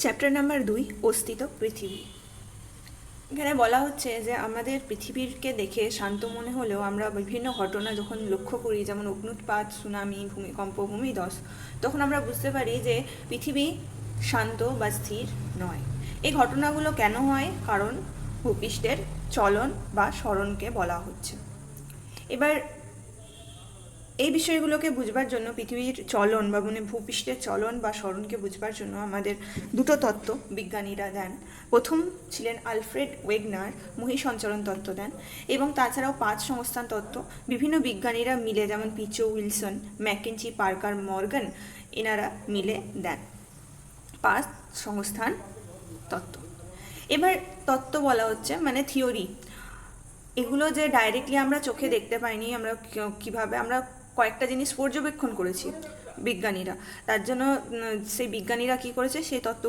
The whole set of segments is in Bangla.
চ্যাপ্টার নাম্বার 2, অস্তিত্ব পৃথিবী। এখানে বলা হচ্ছে যে আমাদের পৃথিবীকে দেখে শান্ত মনে হলেও আমরা বিভিন্ন ঘটনা যখন লক্ষ্য করি, যেমন অগ্ন্যুৎপাত, সুনামি, ভূমিকম্প, ভূমিধস, তখন আমরা বুঝতে পারি যে পৃথিবী শান্ত বা স্থির নয়। এই ঘটনাগুলো কেন হয়? কারণ ভূপৃষ্ঠের চলন বা সরণকে বলা হচ্ছে। এবার এই বিষয়গুলোকে বুঝবার জন্য, পৃথিবীর চলন বা ভূপৃষ্ঠের চলন বা সরণকে বুঝবার জন্য আমাদের দুটো তত্ত্ব বিজ্ঞানীরা দেন। প্রথম ছিলেন আলফ্রেড ওয়েগনার, মহীসঞ্চরণ তত্ত্ব দেন, এবং তাছাড়াও 5 সংস্থান তত্ত্ব বিভিন্ন বিজ্ঞানীরা মিলে, যেমন পিচো, উইলসন, ম্যাকেঞ্জি, পার্কার, মর্গান, এনারা মিলে দেন 5 সংস্থান তত্ত্ব। এবার তত্ত্ব বলা হচ্ছে মানে থিওরি। এগুলো যে ডাইরেক্টলি আমরা চোখে দেখতে পাইনি, আমরা কিভাবে আমরা কয়েকটা জিনিস পর্যবেক্ষণ করেছি বিজ্ঞানীরা, তার জন্য সেই বিজ্ঞানীরা কি করেছে, সেই তত্ত্ব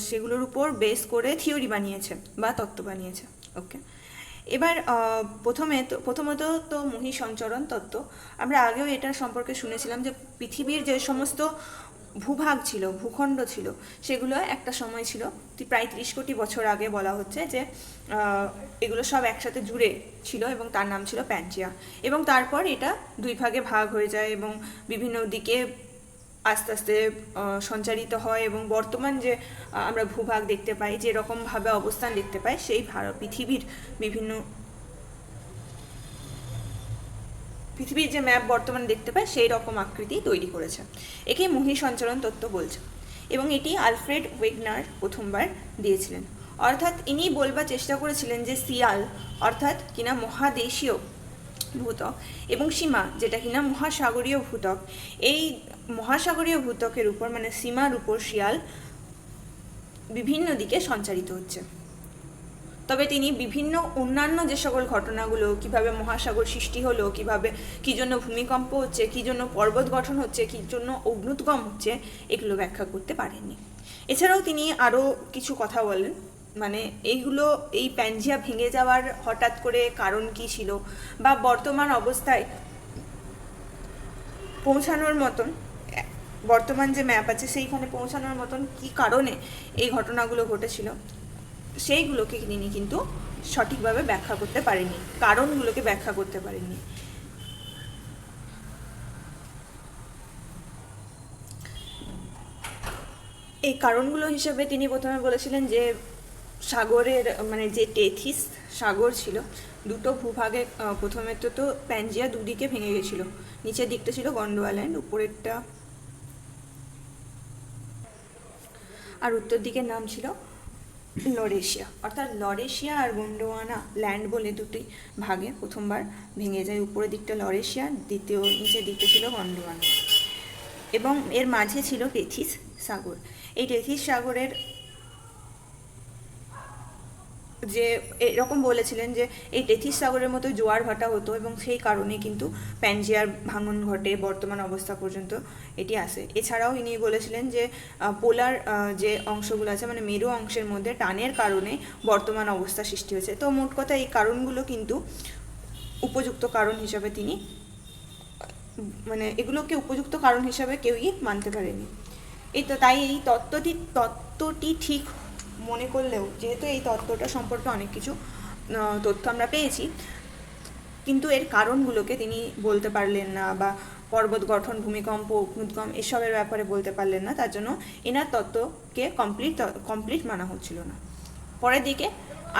সেগুলোর উপর বেস করে থিওরি বানিয়েছে বা তত্ত্ব বানিয়েছে। ওকে, এবার প্রথমত তো মহীসঞ্চরণ তত্ত্ব। আমরা আগেও এটার সম্পর্কে শুনেছিলাম যে পৃথিবীর যে সমস্ত ভূভাগ ছিল, ভূখণ্ড ছিল, সেগুলো একটা সময় ছিল প্রায় 30 কোটি বছর আগে। বলা হচ্ছে যে এগুলো সব একসাথে জুড়ে ছিল এবং তার নাম ছিল প্যানজিয়া। এবং তারপর এটা 2 ভাগে ভাগ হয়ে যায় এবং বিভিন্ন দিকে আস্তে আস্তে সঞ্চারিত হয়, এবং বর্তমান যে আমরা ভূভাগ দেখতে পাই, যেরকমভাবে অবস্থান দেখতে পাই, সেই পৃথিবীর যে ম্যাপ বর্তমানে দেখতে পাই, সেই রকম আকৃতি তৈরি করেছে। একে মহীসঞ্চরণ তত্ত্ব বলছে, এবং এটি আলফ্রেড ওয়েগনার প্রথমবার দিয়েছিলেন। অর্থাৎ ইনি বলবার চেষ্টা করেছিলেন যে শিয়াল অর্থাৎ কিনা মহাদেশীয় ভূত্বক, এবং সীমা যেটা কিনা মহাসাগরীয় ভূত্বক, এই মহাসাগরীয় ভূত্বকের উপর মানে সীমার উপর শিয়াল বিভিন্ন দিকে সঞ্চারিত হচ্ছে। তবে তিনি বিভিন্ন অন্যান্য যে সকল ঘটনাগুলো, কিভাবে মহাসাগর সৃষ্টি হলো, কিভাবে কী জন্য ভূমিকম্প হচ্ছে, কী জন্য পর্বত গঠন হচ্ছে, কী জন্য অগ্ন্যুৎগম হচ্ছে, এগুলো ব্যাখ্যা করতে পারেননি। এছাড়াও তিনি আরও কিছু কথা বলেন, মানে এই প্যানজিয়া ভেঙে যাওয়ার হঠাৎ করে কারণ কী ছিল, বা বর্তমান অবস্থায় পৌঁছানোর মতন, বর্তমান যে ম্যাপ আছে সেইখানে পৌঁছানোর মতন কী কারণে এই ঘটনাগুলো ঘটেছিল, সেইগুলোকে তিনি কিন্তু সঠিকভাবে ব্যাখ্যা করতে পারেননি, কারণগুলোকে ব্যাখ্যা করতে পারেননি। এই কারণগুলো হিসেবে তিনি প্রথমে বলেছিলেন যে সাগরের মানে যে টেথিস সাগর ছিল, দুটো ভূভাগে প্রথমে তো প্যানজিয়া দুদিকে ভেঙে গেছিল। নিচের দিকটা ছিল গন্ডোয়াল্যান্ড, উপরেরটা আর উত্তর দিকের নাম ছিল লরেশিয়া। অর্থাৎ লরেশিয়া আর গোন্ডোয়ানা ল্যান্ড বলে দুটি ভাগে প্রথমবার ভেঙে যায়। উপরের দিকটা লরেশিয়া, নিচের দিকটা ছিল গন্ডোয়ানা, এবং এর মাঝে ছিল টেথিস সাগর। এই টেথিস সাগরের যে এরকম বলেছিলেন যে এই টেথিস সাগরের মতো জোয়ার ভাটা হতো, এবং সেই কারণে কিন্তু প্যানজিয়ার ভাঙন ঘটে, বর্তমান অবস্থা পর্যন্ত এটি আসে। এছাড়াও ইনি বলেছিলেন যে পোলার যে অংশগুলো আছে মানে মেরু অংশের মধ্যে টানের কারণে বর্তমান অবস্থা সৃষ্টি হয়েছে। তো মোট কথা এই কারণগুলো কিন্তু উপযুক্ত কারণ হিসাবে তিনি মানে এগুলোকে উপযুক্ত কারণ হিসাবে কেউই মানতে পারেনি। তাই এই তত্ত্বটি ঠিক মনে করলেও, যেহেতু এই তত্ত্বটা সম্পর্কে অনেক কিছু তথ্য আমরা পেয়েছি, কিন্তু এর কারণগুলোকে তিনি বলতে পারলেন না, বা পর্বত গঠন, ভূমিকম্প, অগ্ন্যুৎগম এসবের ব্যাপারে বলতে পারলেন না। তার জন্য এনার তত্ত্বকে কমপ্লিট মানা হচ্ছিল না। পরের দিকে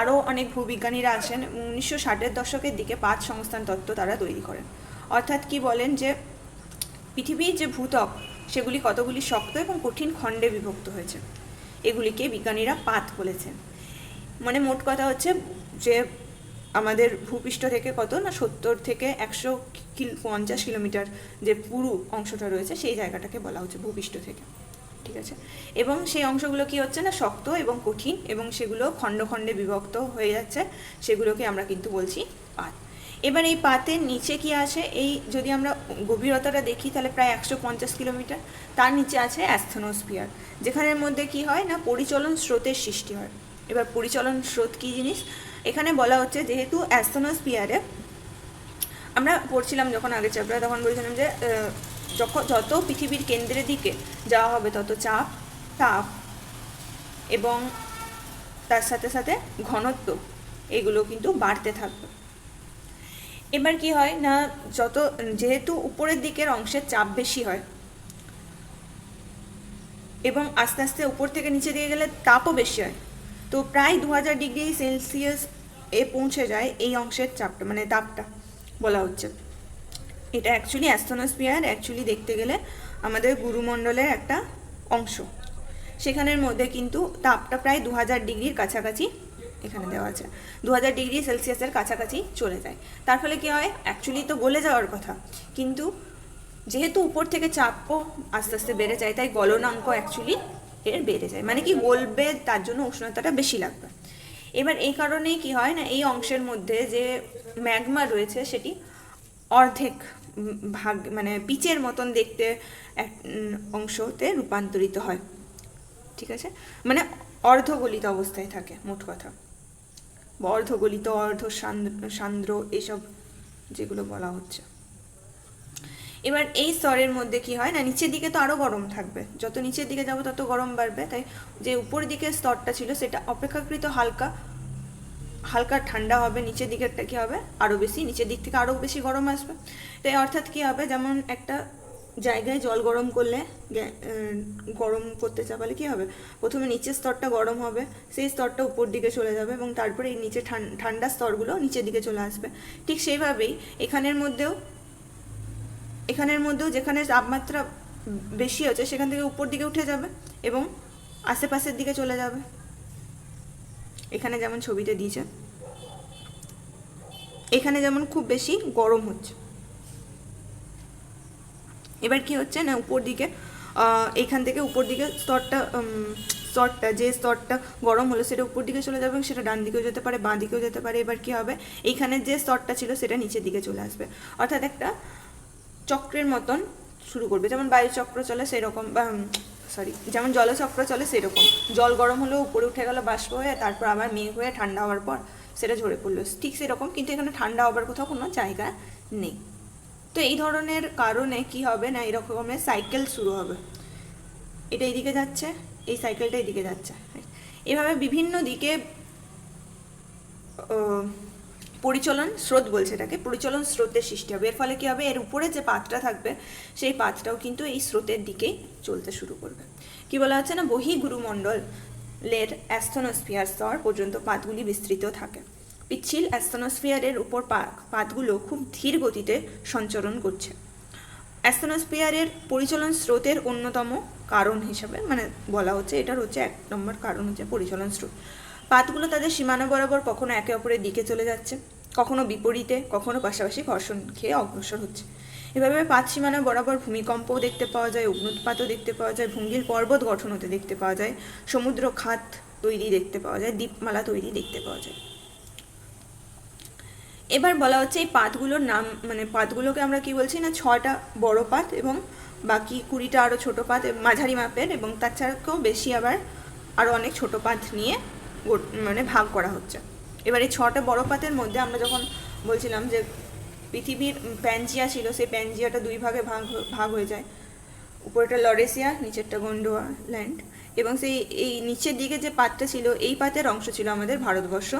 আরও অনেক ভূবিজ্ঞানীরা আসেন। 1960-এর দশকের দিকে 5 সংস্থান তত্ত্ব তারা তৈরি করেন। অর্থাৎ কি বলেন যে পৃথিবীর যে ভূত্বক সেগুলি কতগুলি শক্ত এবং কঠিন খণ্ডে বিভক্ত হয়েছে, এগুলিকে বিজ্ঞানীরা পাত বলেছেন। মানে মোট কথা হচ্ছে যে আমাদের ভূপৃষ্ঠ থেকে কত না 70 থেকে 150 কিলোমিটার যে পুরু অংশটা রয়েছে, সেই জায়গাটাকে বলা হচ্ছে ভূপৃষ্ঠ থেকে, ঠিক আছে। এবং সেই অংশগুলো কি হচ্ছে না শক্ত এবং কঠিন, এবং সেগুলো খণ্ড খণ্ডে বিভক্ত হয়ে যাচ্ছে, সেগুলোকে আমরা কিন্তু বলছি পাত। এবার এই পাতের নিচে কি আছে, এই যদি আমরা গভীরতাটা দেখি তাহলে প্রায় 150 কিলোমিটার। তার নিচে আছে অ্যাস্থেনোস্ফিয়ার, যেখানের মধ্যে কি হয় না পরিচলন স্রোতের সৃষ্টি হয়। এবার পরিচলন স্রোত কী জিনিস, এখানে বলা হচ্ছে যেহেতু অ্যাস্থেনোস্ফিয়ারে আমরা পড়ছিলাম যখন আগের চ্যাপ্টারে, তখন বলছিলাম যে যত পৃথিবীর কেন্দ্রের দিকে যাওয়া হবে তত তাপ এবং তার সাথে সাথে ঘনত্ব এগুলো কিন্তু বাড়তে থাকবে। এবার কি হয় না, যেহেতু উপরের দিকের অংশের চাপ বেশি হয় এবং আস্তে আস্তে উপর থেকে নিচে দিকে গেলে তাপও বেশি হয়, তো প্রায় 2000 ডিগ্রি সেলসিয়াস পৌঁছে যায় এই অংশের চাপটা, মানে তাপটা বলা হচ্ছে। এটা অ্যাকচুয়ালি অ্যাস্ট্রোনস্ফিয়ার অ্যাকচুয়ালি দেখতে গেলে আমাদের গুরুমণ্ডলের একটা অংশ, সেখানের মধ্যে কিন্তু তাপটা প্রায় 2000 ডিগ্রির কাছাকাছি এখানে দেওয়া আছে, 2000 ডিগ্রি সেলসিয়াসের কাছাকাছি চলে যায়। তার ফলে কী হয়, অ্যাকচুয়ালি তো গলে যাওয়ার কথা, কিন্তু যেহেতু উপর থেকে চাপও আস্তে আস্তে বেড়ে যায়, তাই গলনাঙ্ক অ্যাকচুয়ালি এর বেড়ে যায়, মানে কি গলবে, তার জন্য উষ্ণতাটা বেশি লাগবে। এবার এই কারণেই কি হয় না, এই অংশের মধ্যে যে ম্যাগমা রয়েছে সেটি অর্ধেক ভাগ, মানে পিচের মতন দেখতে এক অংশতে রূপান্তরিত হয়, ঠিক আছে, মানে অর্ধগলিত অবস্থায় থাকে মোট কথা, বা অর্ধগলিত, সান্দ্র এসব যেগুলো বলা হচ্ছে। এবার এই স্তরের মধ্যে কি হয় না, নিচের দিকে তো আরও গরম থাকবে, যত নিচের দিকে যাবো তত গরম বাড়বে, তাই যে উপর দিকের স্তরটা ছিল সেটা অপেক্ষাকৃত হালকা হালকা ঠান্ডা হবে, নিচের দিকেরটা কী হবে আরও বেশি, নিচের দিক থেকে আরও বেশি গরম আসবে। তাই অর্থাৎ কী হবে, যেমন একটা জায়গায় জল গরম করলে, গরম করতে চাপালে কী হবে, প্রথমে নিচের স্তরটা গরম হবে, সেই স্তরটা উপর দিকে চলে যাবে এবং তারপরে এই নিচে ঠান্ডা স্তরগুলো নিচের দিকে চলে আসবে। ঠিক সেইভাবেই এখানের মধ্যেও যেখানে তাপমাত্রা বেশি হচ্ছে সেখান থেকে উপর দিকে উঠে যাবে এবং আশেপাশের দিকে চলে যাবে, এখানে যেমন ছবিতে দিয়েছে, এখানে যেমন খুব বেশি গরম হচ্ছে। এবার কি হচ্ছে না, উপর দিকে এইখান থেকে উপর দিকে যে স্তরটা গরম হলো সেটা উপর দিকে চলে যাবে এবং সেটা ডান দিকেও যেতে পারে, বাঁ দিকেও যেতে পারে। এবার কি হবে, এইখানে যে স্তরটা ছিল সেটা নিচের দিকে চলে আসবে, অর্থাৎ একটা চক্রের মতন শুরু করবে, যেমন বায়ুচক্র চলে সেরকম, বা যেমন জলচক্র চলে সেরকম, জল গরম হলেও উপরে উঠে গেল বাষ্প হয়ে, তারপর আবার মেঘ হয়ে ঠান্ডা হওয়ার পর সেটা ঝরে পড়লো, ঠিক সেরকম, কিন্তু এখানে ঠান্ডা হওয়ার কোথাও কোনো জায়গা নেই। তো এই ধরনের কারণে কি হবে না, এরকমের সাইকেল শুরু হবে, এটা এইদিকে যাচ্ছে, এই সাইকেলটা এইদিকে যাচ্ছে, এভাবে বিভিন্ন দিকে পরিচলন স্রোত বলছে এটাকে, পরিচলন স্রোতের সৃষ্টি হবে। এর ফলে কি হবে, এর উপরে যে পাতটা থাকবে সেই পাতটাও কিন্তু এই স্রোতের দিকেই চলতে শুরু করবে। কি বলা হচ্ছে না, বহিঃগুরুমণ্ডলের অ্যাস্ট্রোনস্ফিয়ার স্তর পর্যন্ত পাতগুলি বিস্তৃত থাকে। পিচ্ছিল অ্যাস্ট্রোনস্ফিয়ারের উপর পাতগুলো খুব ধীর গতিতে সঞ্চরণ করছে। অ্যাস্ট্রোনস্ফিয়ারের পরিচলন স্রোতের অন্যতম কারণ হিসাবে মানে বলা হচ্ছে, এটার হচ্ছে 1 নম্বর কারণ হচ্ছে পরিচলন স্রোত। পাতগুলো তাদের সীমানা বরাবর কখনো একে অপরের দিকে চলে যাচ্ছে, কখনো বিপরীতে, কখনো পাশাপাশি ঘর্ষণ খেয়ে অগ্রসর হচ্ছে। এভাবে পাত সীমানা বরাবর ভূমিকম্পও দেখতে পাওয়া যায়, অগ্নুৎপাতও দেখতে পাওয়া যায়, ভঙ্গির পর্বত গঠন হতে দেখতে পাওয়া যায়, সমুদ্র খাত তৈরি দেখতে পাওয়া যায়, দ্বীপমালা তৈরি দেখতে পাওয়া যায়। এবার বলা হচ্ছে এই পাতগুলোর নাম, মানে পাতগুলোকে আমরা কি বলছি না, 6টা বড় পাত এবং বাকি 20টা আরও ছোটো পাত মাঝারি মাপের, এবং তার ছাড়াও বেশি আবার আরও অনেক ছোটো পাত নিয়ে মানে ভাগ করা হচ্ছে। এবার এই 6টা বড় পাতের মধ্যে আমরা যখন বলছিলাম যে পৃথিবীর প্যানজিয়া ছিল, সেই প্যানজিয়াটা 2 ভাগে ভাগ হয়ে যায়, উপরেটা লরেসিয়া, নিচেরটা গোন্ডোয়াল্যান্ড, এবং এই নিচের দিকে যে পাতটা ছিল এই পাতের অংশ ছিল আমাদের ভারতবর্ষ,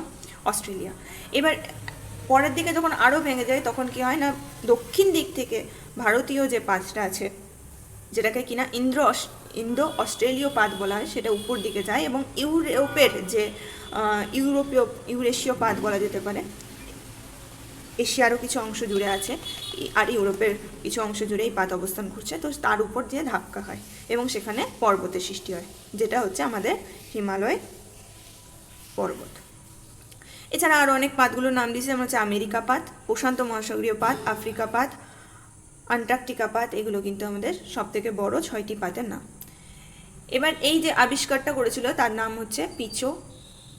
অস্ট্রেলিয়া। এবার পরের দিকে যখন আরও ভেঙে যায় তখন কি হয় না, দক্ষিণ দিক থেকে ভারতীয় যে পাতটা আছে, যেটাকে কিনা ইন্দো অস্ট্রেলীয় পাত বলা হয়, সেটা উপর দিকে যায় এবং ইউরোপের যে ইউরেশীয় পাত বলা যেতে পারে, এশিয়ারও কিছু অংশ জুড়ে আছে আর ইউরোপের কিছু অংশ জুড়ে এই পাত অবস্থান করছে, তো তার উপর দিয়ে ধাক্কা খায় এবং সেখানে পর্বতের সৃষ্টি হয়, যেটা হচ্ছে আমাদের হিমালয় পর্বত। এছাড়া আরও অনেক পাতগুলোর নাম দিয়েছে, যেমন হচ্ছে আমেরিকা পাত, প্রশান্ত মহাসাগরীয় পাত, আফ্রিকা পাত, আন্টার্কটিকা পাত, এগুলো কিন্তু আমাদের সবথেকে বড় 6টি পাতের নাম। এবার এই যে আবিষ্কারটা করেছিল তার নাম হচ্ছে পিচো,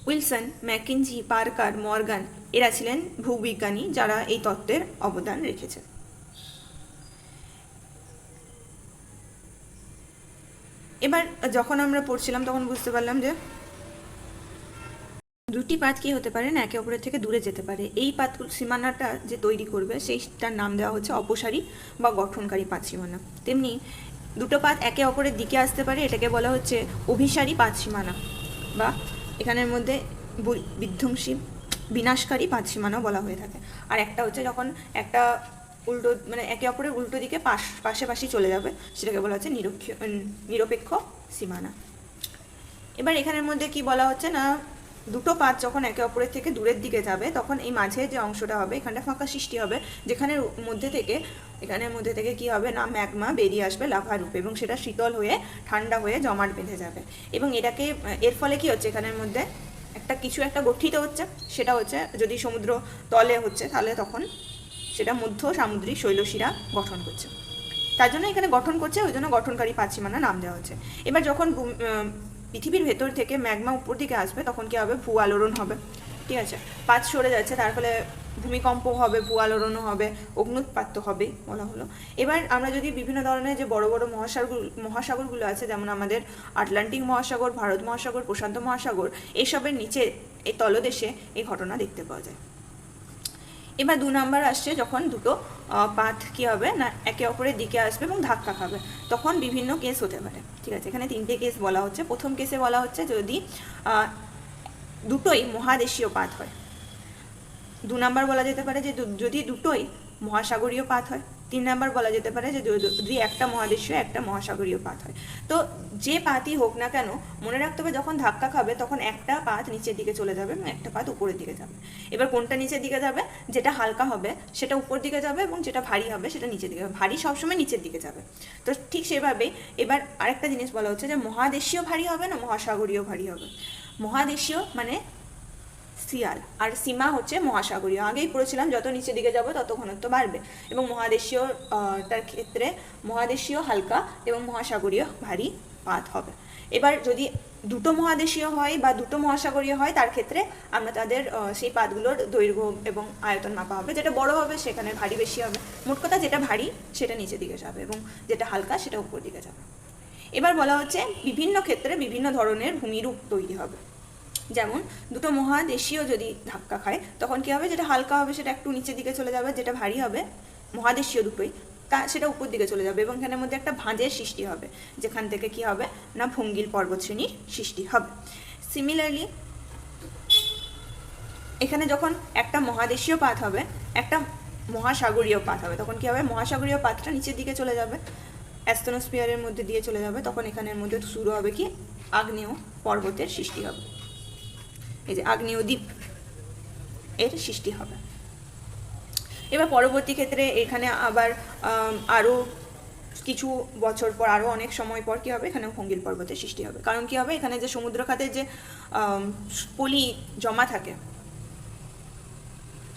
উইলসন, ম্যাকিনজি, পার্কার, মর্গান, এরা ছিলেন ভূবিজ্ঞানী যারা এই তত্ত্বের অবদান রেখেছে। এবার যখন আমরা পড়ছিলাম তখন বুঝতে পারলাম যে 2টি পাত কি হতে পারে না, একে অপরের থেকে দূরে যেতে পারে। এই পাত সীমানাটা যে তৈরি করবে সেইটার নাম দেওয়া হচ্ছে অপসারী বা গঠনকারী পাত সীমানা। তেমনি 2টো পাত একে অপরের দিকে আসতে পারে, এটাকে বলা হচ্ছে অভিসারী পাত সীমানা। বা এখানের মধ্যে বিধ্বংসী বিনাশকারী পাঁচ সীমানাও বলা হয়ে থাকে। আর একটা হচ্ছে যখন একটা উল্টো মানে একে অপরের উল্টো দিকে পাশাপাশি চলে যাবে, সেটাকে বলা হচ্ছে নিরপেক্ষ সীমানা। এবার এখানের মধ্যে কি বলা হচ্ছে না, দুটো পাত যখন একে অপরের থেকে দূরের দিকে যাবে তখন এই মাঝে যে অংশটা হবে এখানটা ফাঁকা সৃষ্টি হবে, যেখানের মধ্যে থেকে এখানের মধ্যে থেকে কি হবে না ম্যাগমা বেরিয়ে আসবে লাভা রূপে, এবং সেটা শীতল হয়ে ঠান্ডা হয়ে জমাট বেঁধে যাবে। এবং এটাকে এর ফলে কি হচ্ছে, এখানের মধ্যে কিছু একটা গঠিত হচ্ছে, সেটা হচ্ছে যদি সমুদ্র তলে হচ্ছে তাহলে তখন সেটা মধ্য সামুদ্রিক শৈলশিরা গঠন করছে, তার জন্য এখানে গঠন করছে, ওই জন্য গঠনকারী পাঁচ সীমানা নাম দেওয়া হচ্ছে। এবার যখন পৃথিবীর ভেতর থেকে ম্যাগমা উপর দিকে আসবে তখন কি হবে, ভূ আলোড়ন হবে, ঠিক আছে, পাত সরে যাচ্ছে, তার ফলে ভূমিকম্প হবে, ভূ আলোড়নও হবে, অগ্নুৎপাত হবে বলা হলো। এবার আমরা যদি বিভিন্ন ধরনের যে বড় বড় মহাসাগরগুলো আছে, যেমন আমাদের আটলান্টিক মহাসাগর, ভারত মহাসাগর, প্রশান্ত মহাসাগর, এইসবের নিচে এই তলদেশে এই ঘটনা দেখতে পাওয়া যায়। এবার 2 নাম্বার আসছে যখন দুটো পাত কি হবে না একে অপরের দিকে আসবে এবং ধাক্কা খাবে, তখন বিভিন্ন কেস হতে পারে, ঠিক আছে। এখানে 3টে কেস বলা হচ্ছে। প্রথম কেসে বলা হচ্ছে যদি দুটোই মহাদেশীয় পাত হয়। 2 নাম্বার বলা যেতে পারে যে যদি দুটোই মহাসাগরীয় পাত হয়। 3 নাম্বার বলা যেতে পারে যে যদি একটা মহাদেশীয় একটা মহাসাগরীয় পাত হয়। তো যে পাতই হোক না কেন মনে রাখতে হবে যখন ধাক্কা খাবে তখন একটা পাত নিচের দিকে চলে যাবে এবং একটা পাত উপরের দিকে যাবে। এবার কোনটা নিচের দিকে যাবে, যেটা হালকা হবে সেটা উপর দিকে যাবে এবং যেটা ভারী হবে সেটা নিচের দিকে যাবে। ভারী সবসময় নিচের দিকে যাবে। তো ঠিক সেভাবেই এবার আরেকটা জিনিস বলা হচ্ছে যে মহাদেশীয় ভারী হবে না মহাসাগরীয় ভারী হবে। মহাদেশীয় মানে সিয়াল, আর সীমা হচ্ছে মহাসাগরীয়। আগেই পড়েছিলাম যত নিচের দিকে যাব তত ঘনত্ব বাড়বে, এবং মহাদেশীয় তার ক্ষেত্রে মহাদেশীয় হালকা এবং মহাসাগরীয় ভারী পাত হবে। এবার যদি দুটো মহাদেশীয় হয় বা দুটো মহাসাগরীয় হয় তার ক্ষেত্রে আমরা তাদের সেই পাতগুলোর দৈর্ঘ্য এবং আয়তন মাপা হবে, যেটা বড় হবে সেখানে ভারী বেশি হবে। মোট কথা যেটা ভারী সেটা নিচের দিকে যাবে এবং যেটা হালকা সেটা উপর দিকে যাবে। এবার বলা হচ্ছে বিভিন্ন ক্ষেত্রে বিভিন্ন ধরনের ভূমিরূপ তৈরি হবে। যেমন দুটো মহাদেশীয় যদি ধাক্কা খায় তখন কী হবে, যেটা হালকা হবে সেটা একটু নিচের দিকে চলে যাবে, যেটা ভারী হবে মহাদেশীয় দুটোই সেটা উপর দিকে চলে যাবে, এবং এখানের মধ্যে একটা ভাঁজের সৃষ্টি হবে, যেখান থেকে কি হবে না ভঙ্গিল পর্বতশ্রেণীর সৃষ্টি হবে। সিমিলারলি এখানে যখন একটা মহাদেশীয় পাত হবে একটা মহাসাগরীয় পাত হবে, তখন কি হবে মহাসাগরীয় পাতটা নিচের দিকে চলে যাবে, অ্যাস্তনোস্ফিয়ারের মধ্যে দিয়ে চলে যাবে, তখন এখানের মধ্যে শুরু হবে কি আগ্নেয় পর্বতের সৃষ্টি হবে, এই যে আগ্নেয় দ্বীপ এর সৃষ্টি হবে। এবার পরবর্তী ক্ষেত্রে এখানে আবার আরও কিছু বছর পর আরও অনেক সময় পর কী হবে এখানে ভঙ্গিল পর্বতের সৃষ্টি হবে। কারণ কী হবে এখানে যে সমুদ্রখাতের যে পলি জমা থাকে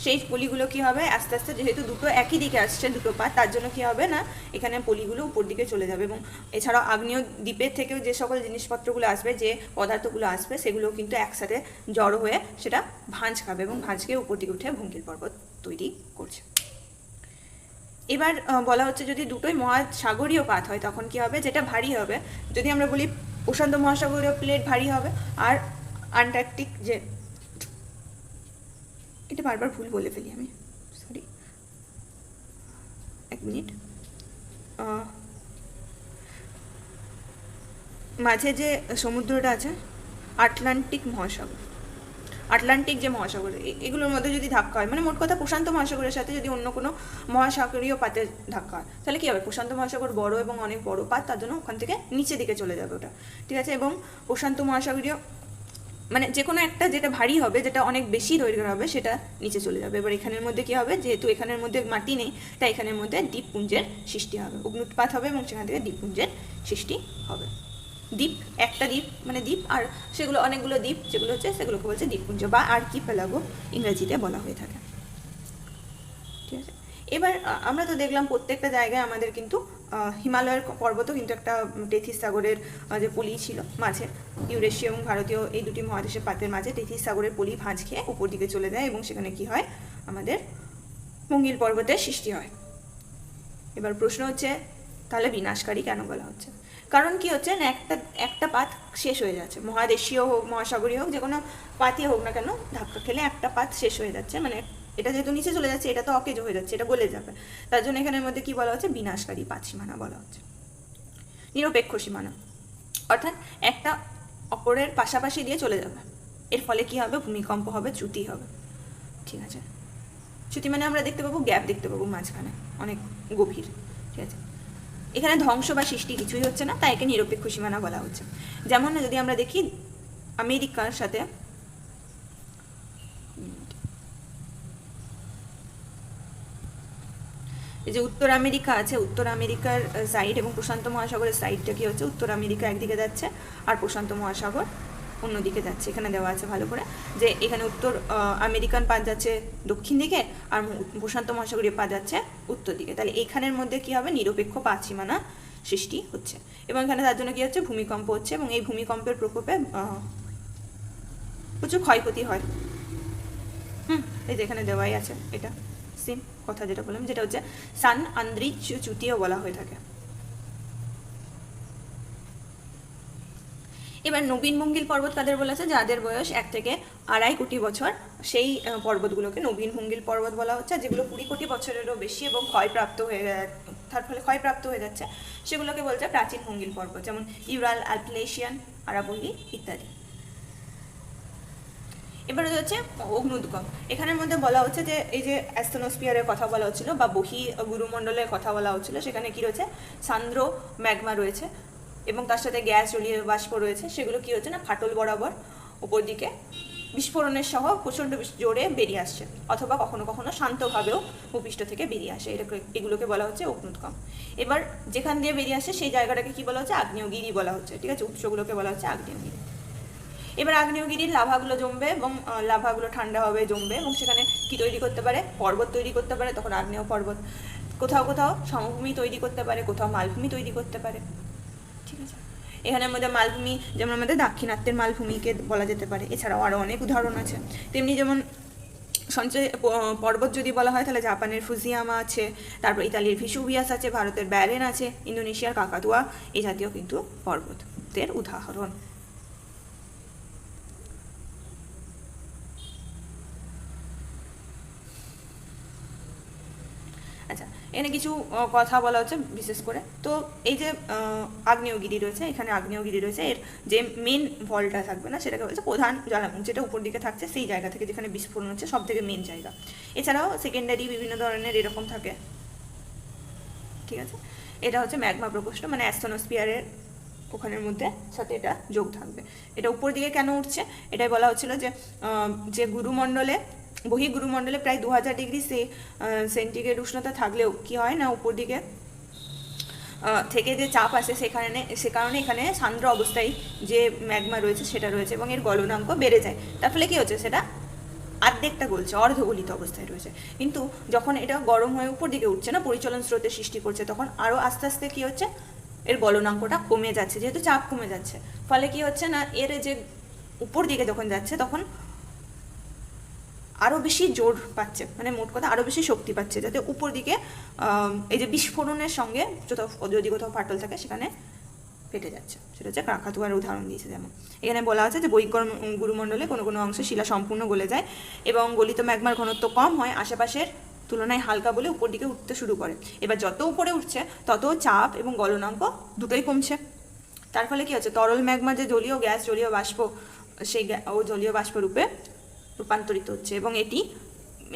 সেই পলিগুলো কী হবে আস্তে আস্তে, যেহেতু দুটো একই দিকে আসছে দুটো পাত, তার জন্য কী হবে না এখানে পলিগুলো উপর দিকে চলে যাবে, এবং এছাড়াও আগ্নেয় দ্বীপের থেকেও যে সকল জিনিসপত্রগুলো আসবে যে পদার্থগুলো আসবে সেগুলো কিন্তু একসাথে জড়ো হয়ে সেটা ভাঁজ খাবে এবং ভাঁজকে উপর দিকে উঠে ভঙ্গিল পর্বত তৈরি করছে। এবার বলা হচ্ছে যদি দুটোই মহাসাগরীয় পাত হয় তখন কি হবে, যেটা ভারী হবে, যদি আমরা বলি প্রশান্ত মহাসাগরীয় প্লেট ভারী হবে, আর আন্টার্কটিক যে, এটা বারবার ভুল বলে ফেলি আমি, সরি, এক মিনিট, মাঝে যে সমুদ্রটা আছে আটলান্টিক মহাসাগর, আটলান্টিক যে মহাসাগর এগুলোর মধ্যে যদি ধাক্কা হয়, মানে মোট কথা প্রশান্ত মহাসাগরের সাথে যদি অন্য কোনো মহাসাগরীয় পাতে ধাক্কা হয় তাহলে কী হবে, প্রশান্ত মহাসাগর বড় এবং অনেক বড় পাত, তার জন্য ওখান থেকে নিচের দিকে চলে যাবে ওটা, ঠিক আছে। এবং প্রশান্ত মহাসাগরীয় মানে যে কোনো একটা যেটা ভারী হবে, যেটা অনেক বেশি দৈর্ঘ্যের হবে সেটা নিচে চলে যাবে। এবার এখানের মধ্যে কী হবে, যেহেতু এখানের মধ্যে মাটি নেই তাই এখানের মধ্যে দ্বীপপুঞ্জের সৃষ্টি হবে, অগ্নুৎপাত হবে এবং সেখান থেকে দ্বীপপুঞ্জের সৃষ্টি হবে। দ্বীপ একটা দ্বীপ মানে দ্বীপ, আর সেগুলো অনেকগুলো দ্বীপ যেগুলো হচ্ছে সেগুলোকে বলছে দ্বীপপুঞ্জ বা আর্কিপেলাগো ইংরেজিতে বলা হয়ে থাকে, ঠিক আছে। এবার আমরা তো দেখলাম প্রত্যেকটা জায়গায় আমাদের কিন্তু হিমালয়ের পর্বতও কিন্তু একটা টেথিস সাগরের যে পলি ছিল মাঝে, ইউরেশীয় এবং ভারতীয় এই দুটি মহাদেশের পাতের মাঝে টেথিস সাগরের পলি ভাঁজ খেয়ে উপর দিকে চলে যায় এবং সেখানে কি হয় আমাদের ভঙ্গিল পর্বতের সৃষ্টি হয়। এবার প্রশ্ন হচ্ছে তাহলে বিনাশকারী কেন বলা হচ্ছে, কারণ কি হচ্ছে না একটা পাত শেষ হয়ে যাচ্ছে, মহাদেশীয় হোক মহাসাগরীয় হোক যে কোনো পাতই হোক না কেন ধাক্কা খেলে একটা পাত শেষ হয়ে যাচ্ছে, মানে এটা যেহেতু নিচে চলে যাচ্ছে এটা তো অকেজ হয়ে যাচ্ছে, এটা গলে যাবে, তার জন্য এখানের মধ্যে কি বলা হচ্ছে বিনাশকারী পাত সীমানা বলা হচ্ছে। নিরপেক্ষ সীমানা অর্থাৎ একটা অপরের পাশাপাশি দিয়ে চলে যাবে। এর ফলে কি হবে? ভূমিকম্প হবে, চ্যুতি হবে। ঠিক আছে, চ্যুতি মানে আমরা দেখতে পাবো গ্যাপ দেখতে পাবো মাঝখানে অনেক গভীর। ঠিক আছে, এখানে ধ্বংস বা সৃষ্টি কিছুই হচ্ছে না, তাই একে নিরপেক্ষ সীমানা বলা হচ্ছে। যেমন যদি আমরা দেখি আমেরিকার সাথে এই যে উত্তর আমেরিকা আছে, উত্তর আমেরিকার সাইড এবং প্রশান্ত মহাসাগরের সাইডটা কি হচ্ছে? উত্তর আমেরিকা একদিকে যাচ্ছে আর প্রশান্ত মহাসাগর অন্যদিকে যাচ্ছে। এখানে দেওয়া আছে ভালো করে যে এখানে উত্তর আমেরিকান পাত যাচ্ছে দক্ষিণ দিকে আর প্রশান্ত মহাসাগরীয় পাত যাচ্ছে উত্তর দিকে। তাহলে এখানের মধ্যে কি হবে? নিরপেক্ষ পাত সীমানা সৃষ্টি হচ্ছে এবং এখানে তার জন্য কি হচ্ছে? ভূমিকম্প হচ্ছে এবং এই ভূমিকম্পের প্রকোপে প্রচুর ক্ষয়ক্ষতি হয়। এই যে এখানে দেওয়াই আছে এটা সেম কথা যেটা বললাম, যেটা হচ্ছে সান আন্দ্রিচ চ্যুতিও বলা হয়ে থাকে। এবার নবীন ভঙ্গিল পর্বত কাদের বলেছে? যাদের বয়স 1 থেকে 2.5 কোটি বছর, সেই পর্বতগুলোকে নবীন ভঙ্গিল পর্বত বলা হচ্ছে। যেগুলো 20 কোটি বছরেরও বেশি এবং তার ফলে ক্ষয়প্রাপ্ত হয়ে যাচ্ছে, সেগুলোকে বলছে প্রাচীন ভঙ্গিল পর্বত, যেমন ইউরাল, অ্যালপিলেশিয়ান, আরাবল্লী ইত্যাদি। এবারে হচ্ছে অগ্নুদ্গম। এখানের মধ্যে বলা হচ্ছে যে এই যে অ্যাস্ট্রোস্ফিয়ারের কথা বলা হচ্ছিল বা বহি গুরুমণ্ডলের কথা বলা হচ্ছিল, সেখানে কি রয়েছে? সান্দ্র ম্যাগমা রয়েছে এবং তার সাথে গ্যাস, জলীয় বাষ্প রয়েছে। সেগুলো কি হচ্ছে না ফাটল বরাবর উপর দিকে বিস্ফোরণের সহ প্রচণ্ড জোরে বেরিয়ে আসছে, অথবা কখনো কখনো শান্তভাবেও ভূপৃষ্ঠ থেকে বেরিয়ে আসে। এগুলোকে বলা হচ্ছে অগ্নুদ্গম। এবার যেখান দিয়ে বেরিয়ে আসে সেই জায়গাটাকে কি বলা হচ্ছে? আগ্নেয়গিরি বলা হচ্ছে। ঠিক আছে, উৎসগুলোকে বলা হচ্ছে আগ্নেয়গিরি। এবার আগ্নেয়গিরির লাভাগুলো জমবে এবং লাভাগুলো ঠান্ডা হবে, জমবে এবং সেখানে কি তৈরি করতে পারে? পর্বত তৈরি করতে পারে, তখন আগ্নেয় পর্বত। কোথাও কোথাও সমভূমি তৈরি করতে পারে, কোথাও মালভূমি তৈরি করতে পারে। ঠিক আছে, এখানের মধ্যে মালভূমি যেমন আমাদের দাক্ষিণাত্যের মালভূমিকে বলা যেতে পারে, এছাড়াও আরও অনেক উদাহরণ আছে। তেমনি যেমন সঞ্চয় পর্বত যদি বলা হয় তাহলে জাপানের ফুজিয়ামা আছে, তারপর ইতালির ভিসুভিয়াস আছে, ভারতের ব্যারেন আছে, ইন্দোনেশিয়ার কাকাতুয়া এই জাতীয় কিন্তু পর্বতের উদাহরণ। আচ্ছা, এখানে কিছু কথা বলা হচ্ছে বিশেষ করে। তো এই যে আগ্নেয়গিরি রয়েছে, এখানে আগ্নেয়গিরি রয়েছে, এর যে মেন ভলটা থাকবে না সেটাকে বলছে প্রধান জ্বালামুখ, যেটা উপর দিকে থাকছে সেই জায়গা থেকে যেখানে বিস্ফোরণ হচ্ছে সব থেকে মেন জায়গা। এছাড়াও সেকেন্ডারি বিভিন্ন ধরনের এরকম থাকে। ঠিক আছে, এটা হচ্ছে ম্যাগমা প্রকোষ্ঠ, মানে অ্যাস্ট্রোস্ফিয়ারের ওখানের মধ্যে সাথে এটা যোগ থাকবে। এটা উপর দিকে কেন উঠছে? এটাই বলা হচ্ছিল যে গুরুমণ্ডলে বহিঃগুরুমণ্ডলে প্রায় 2000 ডিগ্রি সেন্টিগ্রেড উষ্ণতা থাকলেও কি হয় না উপর দিকে থেকে যে চাপ আসে সে কারণে এখানে সান্দ্র অবস্থায় যে ম্যাগমা রয়েছে সেটা রয়েছে এবং এর গলনাঙ্ক বেড়ে যায়। তার ফলে কি হচ্ছে? সেটা অর্ধেকটা গলছে, অর্ধগলিত অবস্থায় রয়েছে। কিন্তু যখন এটা গরম হয়ে উপর দিকে উঠছে না, পরিচলন স্রোতের সৃষ্টি করছে, তখন আরও আস্তে আস্তে কি হচ্ছে? এর গলনাঙ্কটা কমে যাচ্ছে, যেহেতু চাপ কমে যাচ্ছে। ফলে কি হচ্ছে না, এর যে উপর দিকে যখন যাচ্ছে তখন আরও বেশি জোর পাচ্ছে, মানে মোট কথা আরও বেশি শক্তি পাচ্ছে, যাতে উপর দিকে এই যে বিস্ফোরণের সঙ্গে যদি কোথাও ফাটল থাকে সেখানে ফেটে যাচ্ছে। সেটা হচ্ছে কাকাতুয়ার উদাহরণ দিয়েছে। যেমন এখানে বলা আছে যে গুরুমণ্ডলে কোনো কোনো অংশে শিলা সম্পূর্ণ গলে যায় এবং গলিত ম্যাগমার ঘনত্ব কম হয়, আশেপাশের তুলনায় হালকা বলে উপর দিকে উঠতে শুরু করে। এবার যত উপরে উঠছে তত চাপ এবং গলনাঙ্ক দুটোই কমছে। তার ফলে কি হচ্ছে? তরল ম্যাগমা যে জলীয় গ্যাস, জলীয় বাষ্প, সেই জলীয় বাষ্প রূপে রূপান্তরিত হচ্ছে এবং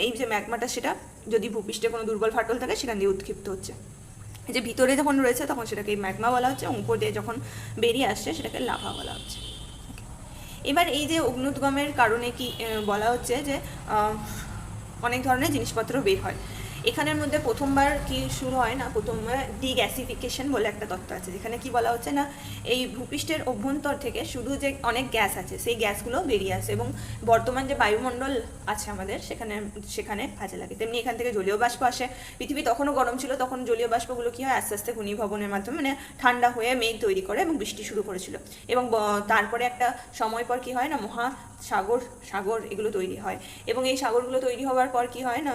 এই যে ম্যাগমাটা সেটা যদি ভূপৃষ্ঠে কোনো দুর্বল ফাটল থাকে সেখান দিয়ে উৎক্ষিপ্ত হচ্ছে। এই যে ভিতরে যখন রয়েছে তখন সেটাকে ম্যাগমা বলা হচ্ছে এবং উপর দিয়ে যখন বেরিয়ে আসছে সেটাকে লাভা বলা হচ্ছে। এবার এই যে অগ্নুদ্গমের কারণে কি বলা হচ্ছে যে অনেক ধরনের জিনিসপত্র বের হয়। এখানের মধ্যে প্রথমবার কি শুরু হয় না, প্রথমবার ডিগ্যাসিফিকেশন বলে একটা তত্ত্ব আছে, যেখানে কি বলা হচ্ছে না এই ভূপৃষ্ঠের অভ্যন্তর থেকে শুধু যে অনেক গ্যাস আছে সেই গ্যাসগুলো বেরিয়ে আসে এবং বর্তমান যে বায়ুমণ্ডল আছে আমাদের সেখানে কাজে লাগে। তেমনি এখান থেকে জলীয় বাষ্প আসে। পৃথিবী তখনও গরম ছিল, তখন জলীয় বাষ্পগুলো কি হয়? আস্তে আস্তে ঘনীভবনের মাধ্যমে মানে ঠান্ডা হয়ে মেঘ তৈরি করে এবং বৃষ্টি শুরু করেছিল এবং তারপরে একটা সময় পর কি হয় না সাগর এগুলো তৈরি হয় এবং এই সাগরগুলো তৈরি হওয়ার পর কি হয় না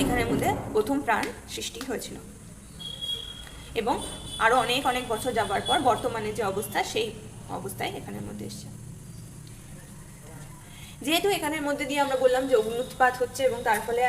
এখানের মধ্যে প্রথম প্রাণ সৃষ্টি হয়েছিল এবং আরও অনেক অনেক বছর যাবার পর বর্তমানে যে অবস্থা সেই অবস্থায় এখানের মধ্যে এসছে। যেহেতু এখানের মধ্যে দিয়ে আমরা বললাম যে অগ্নুৎপাত হচ্ছে এবং তার ফলে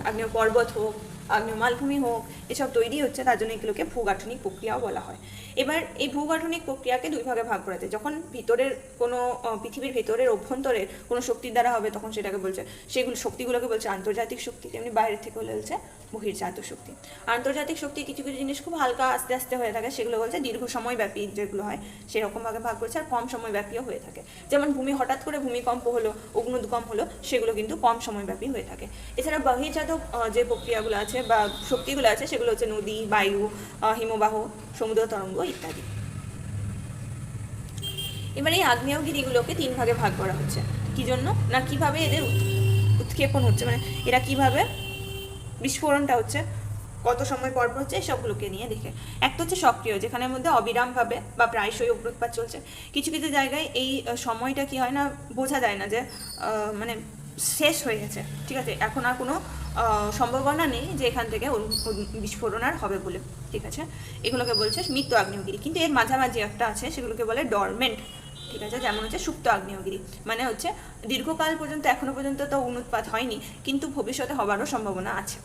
আগ্নেয় পর্বত হোক আগ্নেয় মালভূমি হোক, এসব তৈরি হচ্ছে, তার জন্য এগুলোকে ভূগাঠনিক প্রক্রিয়াও বলা হয়। এবার এই ভূগাঠনিক প্রক্রিয়াকে দুই ভাগে ভাগ করা যায়। যখন ভিতরের কোনো পৃথিবীর ভেতরের অভ্যন্তরের কোনো শক্তির দ্বারা হবে, তখন সেটাকে বলছে, সেগুলো শক্তিগুলোকে বলছে আন্তর্জাতিক শক্তি। তেমনি বাইরের থেকে হলে বলছে বহির্জাত শক্তি। আন্তর্জাতিক শক্তি কিছু কিছু জিনিস খুব হালকা আস্তে আস্তে হয়ে থাকে, সেগুলো বলছে দীর্ঘ সময়ব্যাপী যেগুলো হয় সেরকম ভাগে ভাগ করছে, আর কম সময়ব্যাপীও হয়ে থাকে। যেমন হঠাৎ করে ভূমিকম্প হলো, অগ্নুদ্গম হলো, সেগুলো কিন্তু কম সময়ব্যাপী হয়ে থাকে। এছাড়া বহির্জাত যে প্রক্রিয়াগুলো আছে বা শক্তিগুলো আছে, সেগুলো হচ্ছে নদী, বায়ু, হিমবাহ, সমুদ্র তরঙ্গ ইত্যাদি। এবার এই আগ্নেয়গিরিগুলোকে তিন ভাগে ভাগ করা হচ্ছে। কি জন্য না, কিভাবে এদের উৎক্ষেপণ হচ্ছে, মানে এরা কিভাবে বিস্ফোরণটা হচ্ছে, কত সময় পর পর হচ্ছে, সবগুলোকে নিয়ে দেখে। একটা হচ্ছে সক্রিয়, যেখানের মধ্যে অবিরামভাবে বা প্রায়শই অগ্নুৎপাত চলছে। কিছু কিছু জায়গায় এই সময়টা কি হয় না, বোঝা যায় না যে মানে শেষ হয়ে গেছে, ঠিক আছে, এখন আর কোনো সম্ভাবনা নেই যে এখান থেকে বিস্ফোরণ আর হবে বলে, ঠিক আছে। এগুলোকে বলছে মৃত আগ্নেয়গিরি। কিন্তু এর মাঝামাঝি একটা আছে, সেগুলোকে বলে ডরমেন্ট, ঠিক আছে। যেমন হচ্ছে সুপ্ত আগ্নেয়গিরি, মানে হচ্ছে দীর্ঘকাল পর্যন্ত এখনো পর্যন্ত তো অগ্নুৎপাত হয়নি, কিন্তু ভবিষ্যতে হবারও সম্ভাবনা আছে।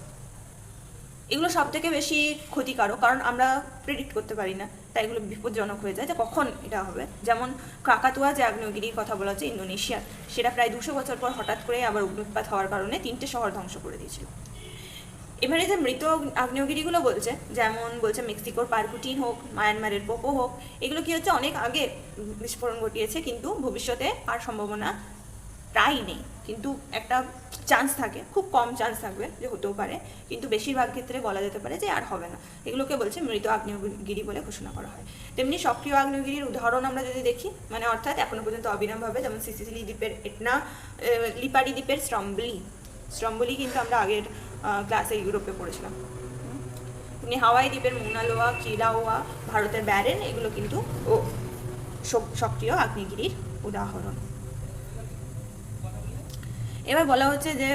এগুলো সব থেকে বেশি ক্ষতিকারক, কারণ আমরা প্রেডিক্ট করতে পারি না, তাই এগুলো বিপজ্জনক হয়ে যায় যে কখন এটা হবে। যেমন কাকাতুয়া যে আগ্নেয়গিরির কথা বলা হচ্ছে ইন্দোনেশিয়ার, সেটা প্রায় 200 বছর পর হঠাৎ করে আবার অগ্নুৎপাত হওয়ার কারণে 3টে শহর ধ্বংস করে দিয়েছিল। এবারে যে মৃত আগ্নেয়গিরিগুলো বলছে, যেমন বলছে মেক্সিকোর পারকুটিন হোক, মায়ানমারের পোপো হোক, এগুলো কি হচ্ছে অনেক আগে বিস্ফোরণ ঘটিয়েছে, কিন্তু ভবিষ্যতে আর সম্ভাবনা প্রায় নেই। কিন্তু একটা চান্স থাকে, খুব কম চান্স থাকবে যে হতেও পারে, কিন্তু বেশিরভাগ ক্ষেত্রে বলা যেতে পারে যে আর হবে না। এগুলোকে বলছে মৃত আগ্নেয়গিরি বলে ঘোষণা করা হয়। তেমনি সক্রিয় আগ্নেয়গিরির উদাহরণ আমরা যদি দেখি, মানে অর্থাৎ এখনো পর্যন্ত অবিরামভাবে, যেমন সিসিলি দ্বীপের এটনা, লিপারি দ্বীপের স্ট্রম্বলি কিন্তু আমরা আগের ক্লাসে ইউরোপে পড়েছিলাম। তেমনি হাওয়াই দ্বীপের মৌনালোয়া, কিলাওয়া, ভারতের ব্যারেন, এগুলো কিন্তু সক্রিয় আগ্নেয়গিরির উদাহরণ। এবার বলা হচ্ছে যে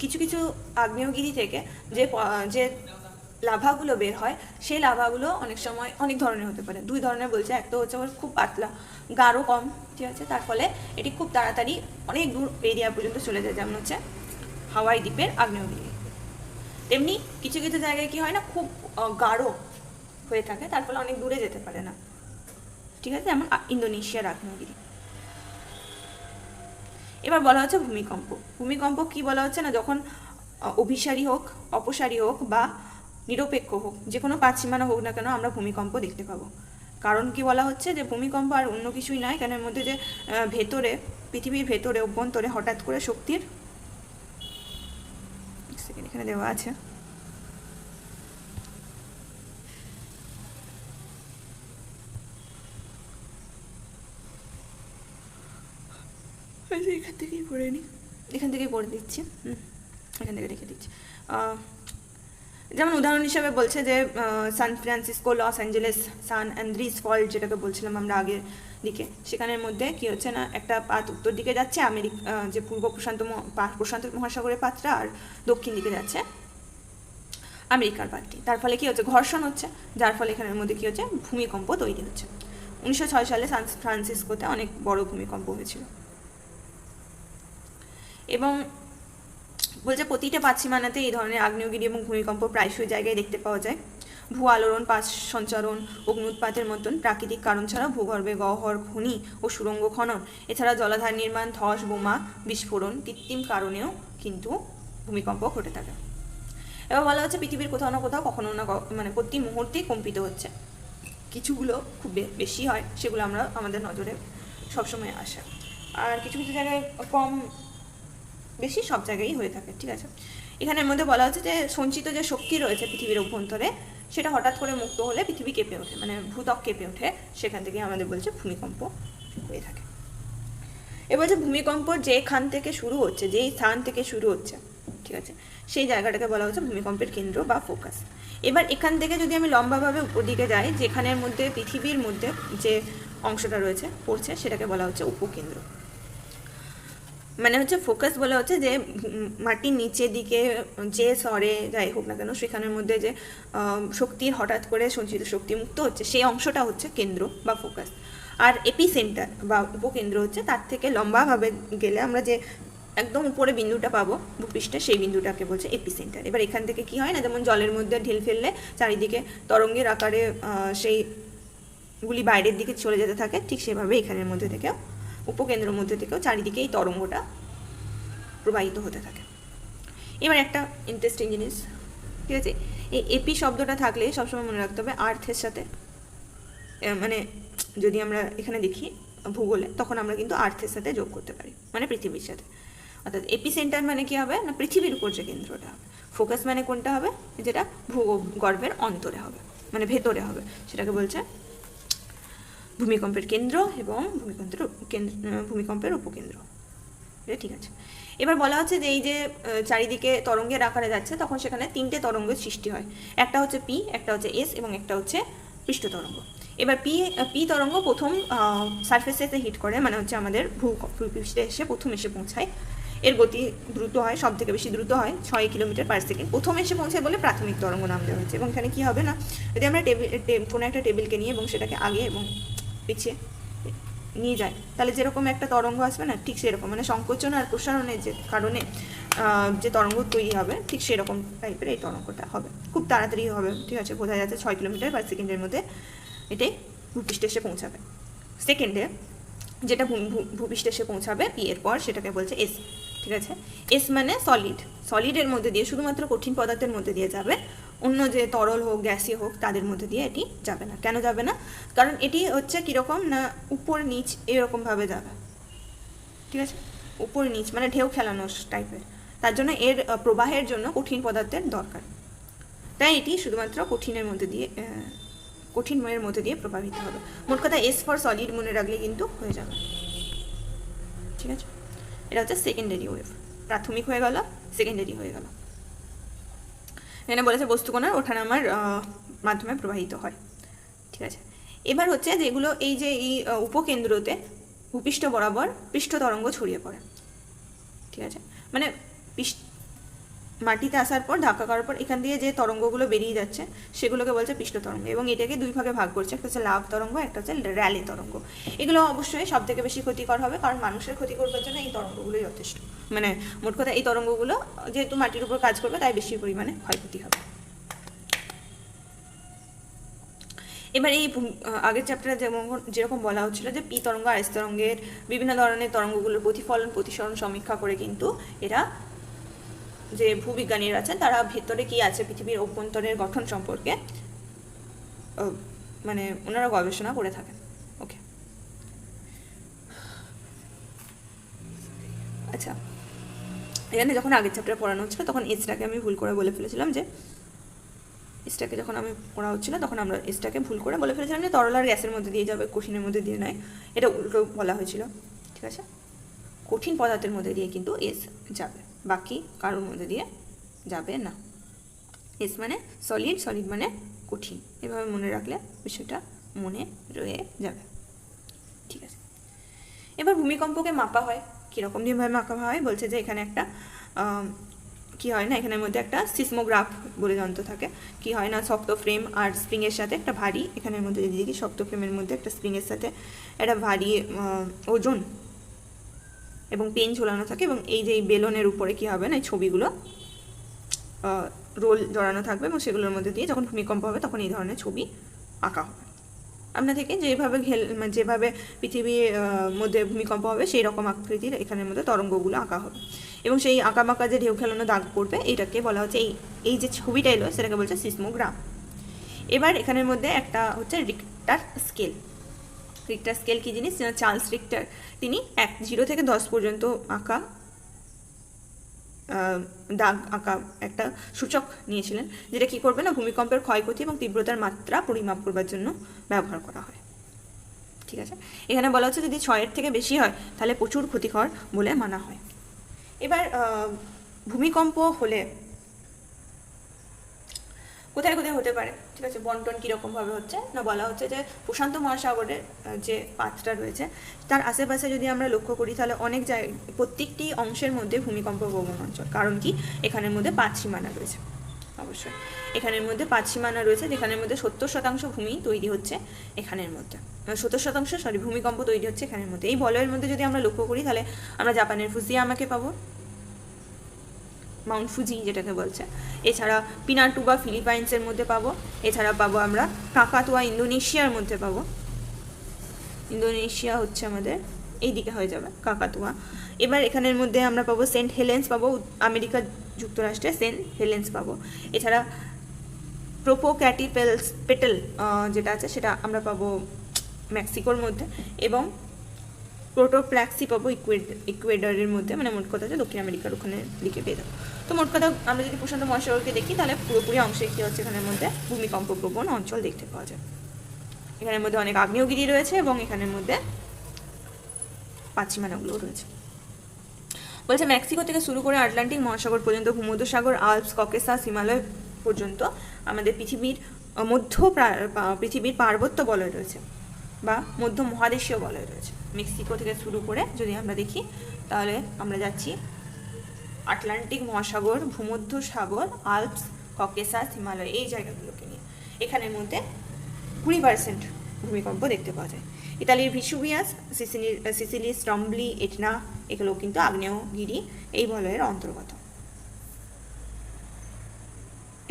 কিছু কিছু আগ্নেয়গিরি থেকে যে লাভাগুলো বের হয়, সেই লাভাগুলো অনেক সময় অনেক ধরনের হতে পারে। দুই ধরনের বলছে, একটা হচ্ছে খুব পাতলা, গাঢ় কম, ঠিক আছে, তার ফলে এটি খুব তাড়াতাড়ি অনেক দূর এরিয়া পর্যন্ত চলে যায়, যেমন হচ্ছে হাওয়াই দ্বীপের আগ্নেয়গিরি। তেমনি কিছু কিছু জায়গায় কি হয় না, খুব গাঢ় হয়ে থাকে, তার ফলে অনেক দূরে যেতে পারে না, ঠিক আছে, যেমন ইন্দোনেশিয়ার আগ্নেয়গিরি। এবার বলা হচ্ছে ভূমিকম্প কি বলা হচ্ছে না, যখন অভিসারী হোক, অপসারী হোক বা নিরপেক্ষ হোক, যে কোনো পাঁচসীমানা হোক না কেন, আমরা ভূমিকম্প দেখতে পাবো। কারণ কি বলা হচ্ছে যে ভূমিকম্প আর অন্য কিছুই নয়, কেন এর মধ্যে যে ভেতরে, পৃথিবীর ভেতরে অভ্যন্তরে হঠাৎ করে শক্তির, এখানে দেওয়া আছে, এখান থেকেই পড়ে দিচ্ছি, এখান থেকে রেখে দিচ্ছি। যেমন উদাহরণ হিসাবে বলছে যে সান ফ্রান্সিসকো, লস অ্যাঞ্জেলেস, সান অ্যান্দ্রিস ফল্ট যেটাকে বলছিলাম আমরা আগের দিকে, সেখানের মধ্যে কি হচ্ছে না, একটা পাত উত্তর দিকে যাচ্ছে যে পূর্ব প্রশান্ত মহাসাগরের পাতটা, আর দক্ষিণ দিকে যাচ্ছে আমেরিকার পাতটি। তার ফলে কি হচ্ছে, ঘর্ষণ হচ্ছে, যার ফলে এখানের মধ্যে কি হচ্ছে, ভূমিকম্প তৈরি হচ্ছে। 1906 সালে সান ফ্রান্সিসকোতে অনেক বড় ভূমিকম্প হয়েছিল। এবং বলছে প্রতিটা পাঁচসীমানাতে এই ধরনের আগ্নেয়গিরি এবং ভূমিকম্প প্রায়শই জায়গায় দেখতে পাওয়া যায়। ভূ আলোড়ন, পাশ সঞ্চারণ, অগ্নুৎপাতের মতন প্রাকৃতিক কারণ ছাড়াও ভূগর্ভে গহ্বর, খনি ও সুড়ঙ্গ খনন, এছাড়া জলাধার নির্মাণ, ধস, বোমা বিস্ফোরণ, কৃত্রিম কারণেও কিন্তু ভূমিকম্প ঘটে থাকে। এবার বলা হচ্ছে পৃথিবীর কোথাও না কোথাও কখনো না মানে প্রতি মুহূর্তেই কম্পিত হচ্ছে। কিছুগুলো খুব বেশি হয়, সেগুলো আমরা আমাদের নজরে সবসময় আসে, আর কিছু কিছু জায়গায় কম বেশি সব জায়গায়ই হয়ে থাকে, ঠিক আছে। এখানের মধ্যে বলা হচ্ছে যে সঞ্চিত যে শক্তি রয়েছে পৃথিবীর অভ্যন্তরে, সেটা হঠাৎ করে মুক্ত হলে পৃথিবী কেঁপে ওঠে, মানে ভূত্বক কেঁপে ওঠে, সেখান থেকে আমাদের বলছে ভূমিকম্প হয়ে থাকে। এবার যে ভূমিকম্প যেখান থেকে শুরু হচ্ছে, যেই স্থান থেকে শুরু হচ্ছে, ঠিক আছে, সেই জায়গাটাকে বলা হচ্ছে ভূমিকম্পের কেন্দ্র বা ফোকাস। এবার এখান থেকে যদি আমি লম্বাভাবে উপর দিকে যাই, যেখানের মধ্যে পৃথিবীর মধ্যে যে অংশটা রয়েছে পড়ছে, সেটাকে বলা হচ্ছে উপকেন্দ্র। মানে হচ্ছে ফোকাস বলা হচ্ছে যে মাটির নিচের দিকে যে স্তরে যাই হোক না কেন, সেখানের মধ্যে যে শক্তির হঠাৎ করে সঞ্চিত শক্তি মুক্ত হচ্ছে, সেই অংশটা হচ্ছে কেন্দ্র বা ফোকাস। আর এপিসেন্টার বা উপকেন্দ্র হচ্ছে তার থেকে লম্বাভাবে গেলে আমরা যে একদম উপরে বিন্দুটা পাবো ভূপৃষ্ঠে, সেই বিন্দুটাকে বলছে এপিসেন্টার। এবার এখান থেকে কি হয় না, যেমন জলের মধ্যে ঢেল ফেললে চারিদিকে তরঙ্গের আকারে সেইগুলি বাইরের দিকে চলে যেতে থাকে, ঠিক সেভাবে এখানের মধ্যে থেকেও উপকেন্দ্রের মধ্যে থেকেও চারিদিকে এই তরঙ্গটা প্রবাহিত হতে থাকে। এবার একটা ইন্টারেস্টিং জিনিস, ঠিক আছে, এই এপি শব্দটা থাকলে সবসময় মনে রাখতে হবে আর্থের সাথে, মানে যদি আমরা এখানে দেখি ভূগোলে, তখন আমরা কিন্তু আর্থের সাথে যোগ করতে পারি, মানে পৃথিবীর সাথে। অর্থাৎ এপি সেন্টার মানে কি হবে না, পৃথিবীর উপর যে কেন্দ্রটা হবে। ফোকাস মানে কোনটা হবে, যেটা ভূগর্ভের অন্তরে হবে, মানে ভেতরে হবে, সেটাকে বলছে ভূমিকম্পের কেন্দ্র এবং ভূমিকম্পের উপকেন্দ্র। এটা ঠিক আছে। এবার বলা হচ্ছে যে এই যে চারিদিকে তরঙ্গের আকারে যাচ্ছে, তখন সেখানে তিনটে তরঙ্গের সৃষ্টি হয়। একটা হচ্ছে পি, একটা হচ্ছে এস এবং একটা হচ্ছে পৃষ্ঠ তরঙ্গ। এবার পি তরঙ্গ প্রথম সারফেসে হিট করে, মানে হচ্ছে আমাদের ভূপৃষ্ঠে এসে প্রথম এসে পৌঁছায়। এর গতি দ্রুত হয়, সব থেকে বেশি দ্রুত হয় 6 কিলোমিটার পার সেকেন্ড। প্রথম এসে পৌঁছায় বলে প্রাথমিক তরঙ্গ নাম দেওয়া হয়েছে। এবং এখানে কি হবে না, যদি আমরা কোনো একটা টেবিলকে নিয়ে এবং সেটাকে আগে এবং পিছিয়ে নিয়ে যায়, তাহলে যেরকম একটা তরঙ্গ আসবে না, ঠিক সেরকম, মানে সংকোচন আর প্রসারণের যে কারণে যে তরঙ্গ তৈরি হবে, ঠিক সেরকম টাইপের এই তরঙ্গটা হবে। খুব তাড়াতাড়ি হবে, ঠিক আছে, বোঝা যাচ্ছে 6 কিলোমিটার পার সেকেন্ডের মধ্যে এটাই ভূপৃষ্ঠে এসে পৌঁছাবে। সেকেন্ডে যেটা ভূপৃষ্ঠে এসে পৌঁছাবে পি এর পর, সেটাকে বলছে এস, ঠিক আছে। এস মানে সলিডের মধ্যে দিয়ে, শুধুমাত্র কঠিন পদার্থের মধ্যে দিয়ে যাবে, অন্য যে তরল হোক গ্যাসীয় হোক তাদের মধ্যে দিয়ে এটি যাবে না। কেন যাবে না, কারণ এটি হচ্ছে কীরকম না, উপর নিচ এরকমভাবে যাবে, ঠিক আছে, উপর নিচ মানে ঢেউ খেলানো টাইপের। তার জন্য এর প্রবাহের জন্য কঠিন পদার্থের দরকার, তাই এটি শুধুমাত্র কঠিনের মধ্যে দিয়ে প্রভাবিত হবে। মোট কথা এস ফর সলিড মনে রাখলে কিন্তু হয়ে যাবে, ঠিক আছে। এটা হচ্ছে সেকেন্ডারি ওয়েভ, প্রাথমিক হয়ে গেল, সেকেন্ডারি হয়ে গেল। এখানে বলেছে বস্তুকণার ওঠানামার মাধ্যমে প্রবাহিত হয়, ঠিক আছে। এবার হচ্ছে যেগুলো এই যে এই উপকেন্দ্রতে ভূপৃষ্ঠ বরাবর পৃষ্ঠ তরঙ্গ ছড়িয়ে পড়ে, ঠিক আছে, মানে মাটিতে আসার পর ধাক্কা করার পর এখান দিয়ে যে তরঙ্গগুলো বেরিয়ে যাচ্ছে সেগুলোকে বলছে পৃষ্ঠ তরঙ্গ। এবং এটাকে দুই ভাগে ভাগ করছে, একটা হচ্ছে লাভ তরঙ্গ, একটা হচ্ছে র্যালে তরঙ্গ। এগুলো অবশ্যই সব থেকে বেশি ক্ষতিকর হবে, কারণ মানুষের ক্ষতি করবার জন্য এই তরঙ্গগুলোই যথেষ্ট। মানে মোট কথা এই তরঙ্গগুলো যেহেতু মাটির উপর কাজ করবে, তাই বেশি পরিমাণে ক্ষয়ক্ষতি হবে। এবার এই আগের চ্যাপ্টারে যেরকম বলা হচ্ছিল যে পি তরঙ্গ আর এস তরঙ্গের বিভিন্ন ধরনের তরঙ্গগুলোর প্রতিফলন প্রতিসরণ সমীক্ষা করে কিন্তু এরা যে ভূবিজ্ঞানীরা আছেন, তারা ভেতরে কি আছে পৃথিবীর অভ্যন্তরের গঠন সম্পর্কে মানে ওনারা গবেষণা করে থাকেন। ওকে, আচ্ছা, এখানে যখন আগের চ্যাপ্টারে পড়ানো হচ্ছিল তখন এসটাকে আমি ভুল করে বলে ফেলেছিলাম যে এসটাকে যখন আমি পড়া হচ্ছিল তখন আমরা এসটাকে ভুল করে বলে ফেলেছিলাম যে তরল আর গ্যাসের মধ্যে দিয়ে যাবে, কঠিনের মধ্যে দিয়ে নয়। এটা উল্টো বলা হয়েছিল, ঠিক আছে। কঠিন পদার্থের মধ্যে দিয়ে কিন্তু এস যাবে, বাকি কারোর মধ্যে দিয়ে যাবে না। এস মানে সলিড, সলিড মানে কঠিন, এভাবে মনে রাখলে বিষয়টা মনে রয়ে যাবে, ঠিক আছে। এবার ভূমিকম্পকে মাপা হয় কীরকম ভাবে মাপা হয়, বলছে যে এখানে একটা কি হয় না, এখানের মধ্যে একটা সিসমোগ্রাফ বলে যন্ত্র থাকে। কি হয় না, শক্ত ফ্রেম আর স্প্রিংয়ের সাথে একটা ভারী, এখানের মধ্যে যদি দেখি শক্ত ফ্রেমের মধ্যে একটা স্প্রিংয়ের সাথে একটা ভারী ওজন এবং পেন ঝোলানো থাকে। এবং এই যে এই বেলনের উপরে কি হবে না, এই ছবিগুলো রোল জড়ানো থাকবে এবং সেগুলোর মধ্যে দিয়ে যখন ভূমিকম্প হবে তখন এই ধরনের ছবি আঁকা হবে। আপনার থেকে যেভাবে পৃথিবীর মধ্যে ভূমিকম্প হবে সেই রকম আকৃতির এখানের মধ্যে তরঙ্গগুলো আঁকা হবে। এবং সেই আঁকাবাঁকা যে ঢেউ খেলানো দাগ পড়বে, এইটাকে বলা হচ্ছে এই যে ছবিটা এলো সেটাকে বলছে সিসমোগ্রাফ। এবার এখানের মধ্যে একটা হচ্ছে রিক্টার স্কেল। রিক্টার স্কেল কী জিনিস, চার্লস রিক্টার তিনি 0 থেকে 10 পর্যন্ত আঁকা দাগ আঁকা একটা সূচক নিয়েছিলেন, যেটা কি করবে না, ভূমিকম্পের ক্ষয়ক্ষতি এবং তীব্রতার মাত্রা পরিমাপ করবার জন্য ব্যবহার করা হয়, ঠিক আছে। এখানে বলা হচ্ছে যদি 6-এর থেকে বেশি হয় তাহলে প্রচুর ক্ষতিকর বলে মানা হয়। এবার ভূমিকম্প হলে কোথায় কোথায় হতে পারে, ঠিক আছে, বন্টন কীরকমভাবে হচ্ছে না, বলা হচ্ছে যে প্রশান্ত মহাসাগরের যে পাতটা রয়েছে তার আশেপাশে যদি আমরা লক্ষ্য করি তাহলে অনেক প্রত্যেকটি অংশের মধ্যে ভূমিকম্প প্রবণ অঞ্চল। কারণ কি, এখানের মধ্যে পাত সীমানা রয়েছে, অবশ্যই এখানের মধ্যে 5 সীমানা রয়েছে, যেখানের মধ্যে 70% ভূমি তৈরি হচ্ছে এখানের মধ্যে, 70% ভূমিকম্প তৈরি হচ্ছে এখানের মধ্যে। এই বলয়ের মধ্যে যদি আমরা লক্ষ্য করি তাহলে আমরা জাপানের ফুজিয়ামাকে পাবো, মাউন্ট ফুজি যেটাকে বলছে, এছাড়া পিনাটুবা ফিলিপাইন্সের মধ্যে পাবো, এছাড়া পাবো আমরা কাকাতুয়া ইন্দোনেশিয়ার মধ্যে পাবো, ইন্দোনেশিয়া হচ্ছে আমাদের এই দিকে হয়ে যাবে কাকাতুয়া। এবার এখানের মধ্যে আমরা পাবো সেন্ট হেলেন্স পাবো, আমেরিকা যুক্তরাষ্ট্রে সেন্ট হেলেন্স পাবো। এছাড়া পেটেল যেটা আছে সেটা আমরা পাবো মেক্সিকোর মধ্যে, এবং প্রোটোপ্ল্যাক্সি পাবো ইকুয়েডরের মধ্যে, মানে মোট কথা হচ্ছে দক্ষিণ আমেরিকার ওখানে দিকে পেয়ে যাবো। তো মোট কথা আমরা যদি প্রশান্ত মহাসাগরকে দেখি তাহলে পুরোপুরি অংশে কী হচ্ছে, এখানের মধ্যে ভূমিকম্প প্রবণ অঞ্চল দেখতে পাওয়া যায়। এখানের মধ্যে অনেক আগ্নেয়গিরি রয়েছে এবং এখানের মধ্যে পাঁচসীমানাগুলোও রয়েছে। বলছে মেক্সিকো থেকে শুরু করে আটলান্টিক মহাসাগর পর্যন্ত, ভূমধ্যসাগর, আল্পস, ককেসাস, হিমালয় পর্যন্ত আমাদের পৃথিবীর পার্বত্য বলয় রয়েছে বা মধ্য মহাদেশীয় বলয় রয়েছে। মেক্সিকো থেকে শুরু করে যদি আমরা দেখি তাহলে আমরা যাচ্ছি আটলান্টিক মহাসাগর, ভূমধ্যসাগর, আল্পস, ককেসাস, হিমালয়, এই জায়গাগুলোকে নিয়ে। এখানের মধ্যে 20% ভূমিকম্প দেখতে পাওয়া যায়। ইতালির ভিসুভিয়াস, সিসিলির স্ট্রম্বলি, এটনা, এগুলো কিন্তু আগ্নেয়গিরি এই বলয়ের অন্তর্গত।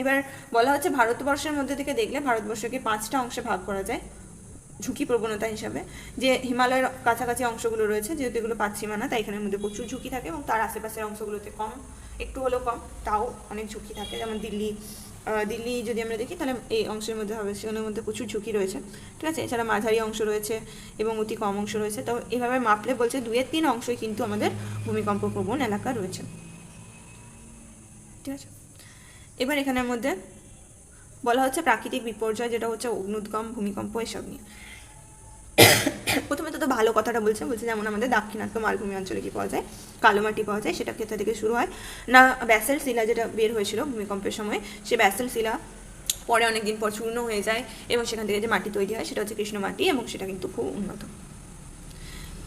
এবার বলা হচ্ছে ভারতবর্ষের মধ্যে থেকে দেখলে ভারতবর্ষকে 5টা অংশে ভাগ করা যায় ঝুঁকি প্রবণতা হিসাবে। যে হিমালয়ের কাছাকাছি অংশগুলো রয়েছে, যেহেতু এগুলো পাঁচসীমানা, তাই এখানের মধ্যে প্রচুর ঝুঁকি থাকে, এবং তার আশেপাশের অংশগুলোতে কম, একটু হলেও কম, তাও অনেক ঝুঁকি থাকে। যেমন দিল্লি যদি আমরা দেখি তাহলে এই অংশের মধ্যে হবে, সেখানের মধ্যে প্রচুর ঝুঁকি রয়েছে, ঠিক আছে। এছাড়া মাঝারি অংশ রয়েছে এবং অতি কম অংশ রয়েছে। তো এইভাবে মাপলে বলছে 2/3 অংশই কিন্তু আমাদের ভূমিকম্প প্রবণ এলাকা রয়েছে, ঠিক আছে। এবার এখানের মধ্যে বলা হচ্ছে প্রাকৃতিক বিপর্যয়, যেটা হচ্ছে অগ্নুদ্গম, ভূমিকম্প, এসব নিয়ে। প্রথমে তো ভালো কথাটা বলছে যেমন আমাদের দাক্ষিণাত্য মালভূমি অঞ্চলে কি পাওয়া যায়, কালো মাটি পাওয়া যায়। সেটা ক্ষেত্র থেকে শুরু হয় না, ব্যাসেল শিলা যেটা বের হয়েছিল ভূমিকম্পের সময়, সে ব্যাসেল শিলা পরে অনেকদিন পর চূর্ণ হয়ে যায় এবং সেখান থেকে যে মাটি তৈরি হয় সেটা হচ্ছে কৃষ্ণ মাটি, এবং সেটা কিন্তু খুব উন্নত।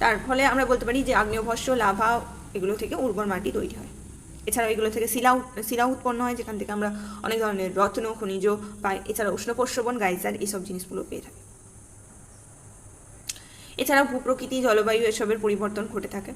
তার ফলে আমরা বলতে পারি যে আগ্নেয়ভস্ম, লাভা, এগুলো থেকে উর্বর মাটি তৈরি হয়। এছাড়াও এগুলো থেকে শিলা উৎপন্ন হয়, যেখান থেকে আমরা অনেক ধরনের রত্ন, খনিজ পাই। এছাড়া উষ্ণ প্রস্রবণ, গাইজার, এইসব জিনিসগুলো পেয়ে থাকি। এছাড়াও ভূপ্রকৃতি, জলবায়ু, এসবের পরিবর্তন ঘটে থাকে।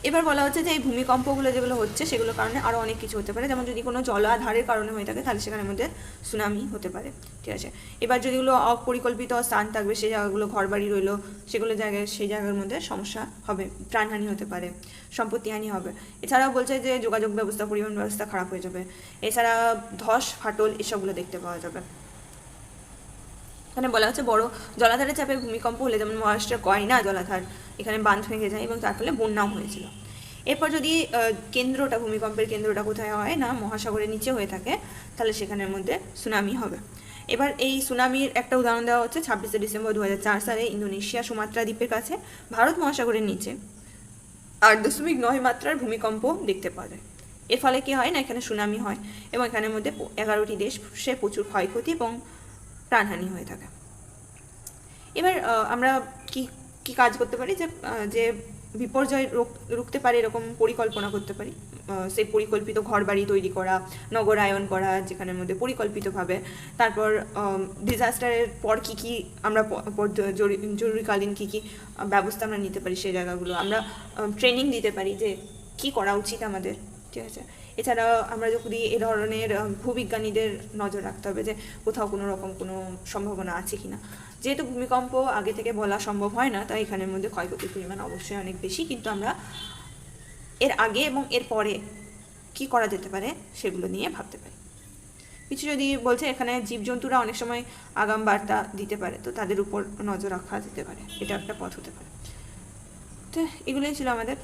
এবার বলা হচ্ছে যে এই ভূমিকম্পগুলো যেগুলো হচ্ছে সেগুলোর কারণে আরও অনেক কিছু হতে পারে। যেমন যদি কোনো জলাধারের কারণে হয়ে থাকে তাহলে সেখানের মধ্যে সুনামি হতে পারে, ঠিক আছে। এবার যেগুলো অপরিকল্পিত স্থান থাকবে, সেই জায়গাগুলো ঘরবাড়ি রইলো, সেই জায়গার মধ্যে সমস্যা হবে, প্রাণহানি হতে পারে, সম্পত্তিহানি হবে। এছাড়াও বলছে যে যোগাযোগ ব্যবস্থা, পরিবহন ব্যবস্থা খারাপ হয়ে যাবে। এছাড়া ধস, ফাটল, এসবগুলো দেখতে পাওয়া যাবে। এখানে বলা হচ্ছে বড় জলাধারের চাপে ভূমিকম্প হলে, যেমন মহারাষ্ট্রের কয়না জলাধার, এখানে বাঁধ ভেঙে যায় এবং তার ফলে বন্যাও হয়েছিল। এরপর যদি ভূমিকম্পের কেন্দ্রটা কোথায় হয় না, মহাসাগরের নিচে হয়ে থাকে, তাহলে সেখানের মধ্যে সুনামি হবে। এবার এই সুনামির একটা উদাহরণ দেওয়া হচ্ছে 26শে ডিসেম্বর 2004 সালে ইন্দোনেশিয়া সুমাত্রা দ্বীপের কাছে ভারত মহাসাগরের নিচে 8.9 মাত্রার ভূমিকম্প দেখতে পাওয়া যায়। এর ফলে কি হয় না, এখানে সুনামি হয় এবং এখানের মধ্যে 11টি দেশে প্রচুর ক্ষয়ক্ষতি এবং প্রাণহানি হয়ে থাকে। এবার আমরা কি কাজ করতে পারি, যে বিপর্যয় রুখতে পারে এরকম পরিকল্পনা করতে পারি। সেই পরিকল্পিত ঘরবাড়ি তৈরি করা, নগরায়ন করা, যেখানের মধ্যে পরিকল্পিতভাবে। তারপর ডিজাস্টারের পর কি আমরা জরুরিকালীন কি ব্যবস্থা আমরা নিতে পারি, সেই জায়গাগুলো আমরা ট্রেনিং দিতে পারি যে কি করা উচিত আমাদের, ঠিক আছে। এছাড়া আমরা যদি এ ধরনের ভূবিজ্ঞানীদের নজর রাখতে হবে যে কোথাও কোনো রকম কোনো সম্ভাবনা আছে কিনা। যেহেতু ভূমিকম্প আগে থেকে বলা সম্ভব হয় না, তাই এখানের মধ্যে ক্ষয়ক্ষতির পরিমাণ অবশ্যই অনেক বেশি, কিন্তু আমরা এর আগে এবং এর পরে কি করা যেতে পারে সেগুলো নিয়ে ভাবতে পারি। কিছু যদি বলছে এখানে জীবজন্তুরা অনেক সময় আগাম বার্তা দিতে পারে, তো তাদের উপর নজর রাখা যেতে পারে, এটা একটা পথ হতে পারে। তো এগুলোই ছিল আমাদের